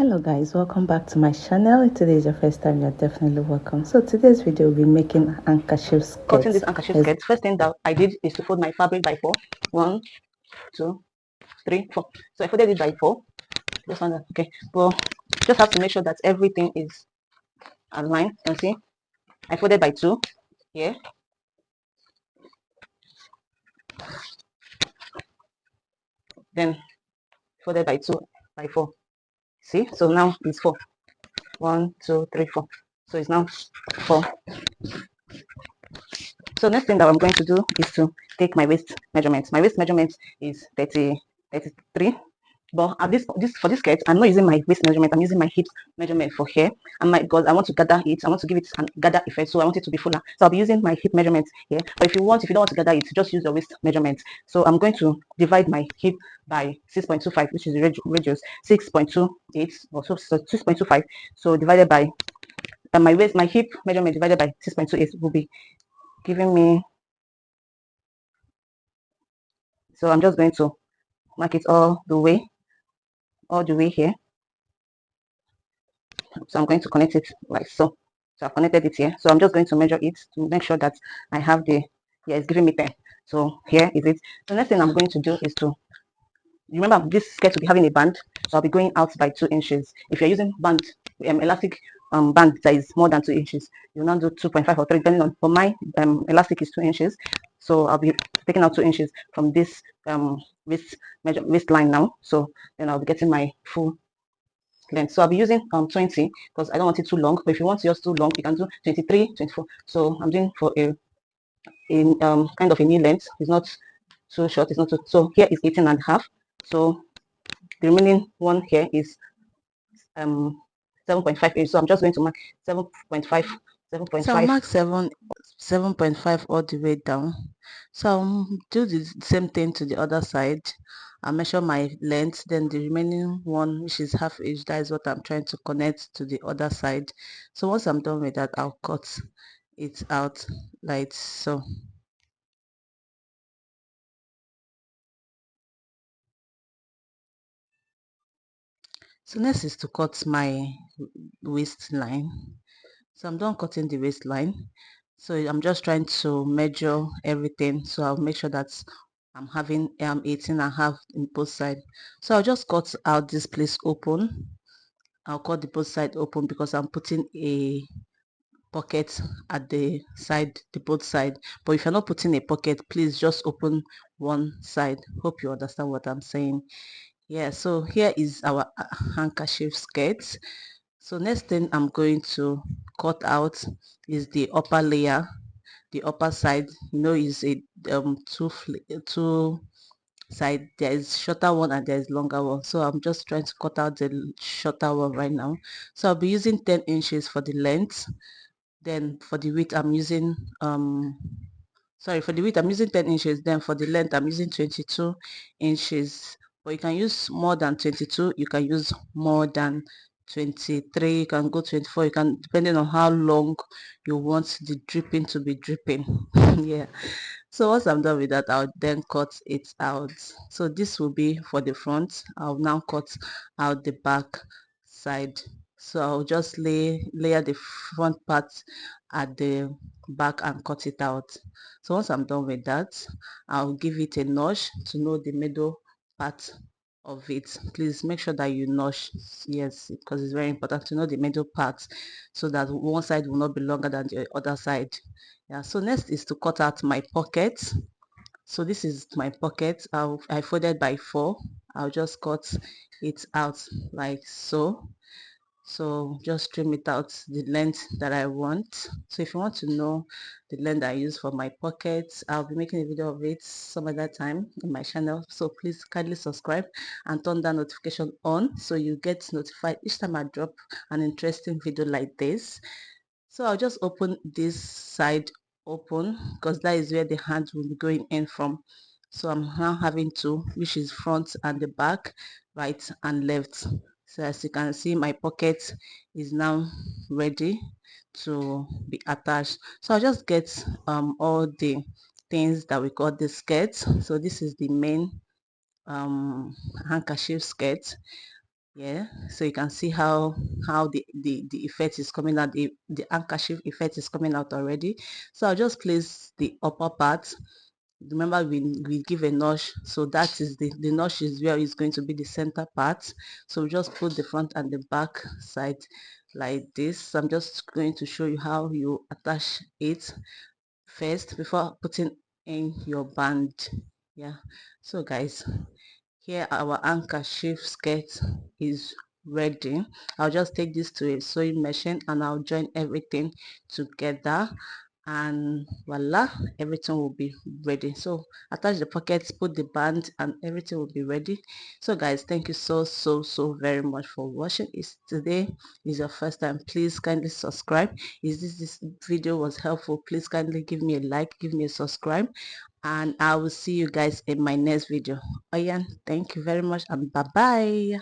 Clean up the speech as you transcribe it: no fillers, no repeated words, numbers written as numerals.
Hello guys, welcome back to my channel. If today is your first time, you're definitely welcome. So today's video will be making handkerchief skirts. Cutting this handkerchief skirt, first thing that I did is to fold my fabric by 4. 1, 2, 3, 4. So I folded it by 4. Just found that okay. Well, just have to make sure that everything is aligned. You see, I folded by 2 here. Then folded by 2 by 4. See, so now it's 4. 1, 2, 3, 4. So it's now 4. So next thing that I'm going to do is to take my waist measurement. My waist measurement is 33. But at for this skirt, I'm not using my waist measurement. I'm using my hip measurement for here. And because I want to gather it, I want to give it a gather effect, so I want it to be fuller. So I'll be using my hip measurement here. But if you don't want to gather it, just use your waist measurement. So I'm going to divide my hip by 6.25, which is the radius 6.28 or so 6.25. So divided by my hip measurement divided by 6.28 will be giving me. So I'm just going to mark it all the way here. So I'm going to connect it like so. So I've connected it here. So I'm just going to measure it to make sure that I have it's giving me 10. So here is it. The next thing I'm going to do is to, remember this skirt will be having a band. So I'll be going out by 2 inches. If you're using elastic band that is more than 2 inches, you'll not do 2.5 or 3, depending on, for my elastic is 2 inches. So I'll be taking out 2 inches from this waistline now. So then I'll be getting my full length. So I'll be using 20 because I don't want it too long. But if you want yours too long, you can do 23, 24. So I'm doing for a kind of a knee length. It's not too short. It's not too. So here is 18 and a half. So the remaining one here is 7.5 inch. So I'm just going to mark 7.5. 7.5. So I'll mark 7.5 all the way down. So I'll do the same thing to the other side. I'll measure my length, then the remaining one, which is half inch, that is what I'm trying to connect to the other side. So once I'm done with that, I'll cut it out like so. So next is to cut my waistline. So I'm done cutting the waistline. So I'm just trying to measure everything. So I'll make sure that I'm having 18 and a half in both sides. So I'll just cut out this place open. I'll cut the both side open because I'm putting a pocket at the side, the both side. But if you're not putting a pocket, please just open one side. Hope you understand what I'm saying. Yeah, so here is our handkerchief skirt. So next thing I'm going to cut out is the upper layer, the upper side. You know, is a two side. There is shorter one and there is longer one. So I'm just trying to cut out the shorter one right now. So I'll be using 10 inches for the length. Then for the width I'm using for the width I'm using 10 inches. Then for the length I'm using 22 inches. But you can use more than 22, you can use more than 23, you can go 24, you can, depending on how long you want the dripping to be dripping. Yeah, so once I'm done with that, I'll then cut it out. So this will be for the front. I'll now cut out the back side. So I'll just layer the front part at the back and cut it out. So once I'm done with that, I'll give it a notch to know the middle part of it. Please make sure that you notch, yes, because it's very important to know the middle part so that one side will not be longer than the other side. Yeah, so next is to cut out my pocket. So this is my pocket. I folded by 4. I'll just cut it out like so. So just trim it out the length that I want. So if you want to know the length I use for my pockets, I'll be making a video of it some other time on my channel. So please kindly subscribe and turn that notification on so you get notified each time I drop an interesting video like this. So I'll just open this side open because that is where the hand will be going in from. So I'm now having two, which is front and the back, right and left. So as you can see, my pocket is now ready to be attached. So I'll just get all the things that we got the skirt. So this is the main handkerchief skirt. Yeah, so you can see how the effect is coming out, the handkerchief effect is coming out already. So I'll just place the upper part. Remember, we give a notch, so that is the notch is where it's going to be the center part. So we just put the front and the back side like this. So I'm just going to show you how you attach it first before putting in your band. Yeah, so guys, here our handkerchief skirt is ready. I'll just take this to a sewing machine and I'll join everything together, and voila, everything will be ready. So attach the pockets, put the band, and everything will be ready. So guys, thank you so very much for watching. If today is your first time, please kindly subscribe. Is this video was helpful, please kindly give me a like, give me a subscribe, and I will see you guys in my next video. Thank you very much, and bye bye.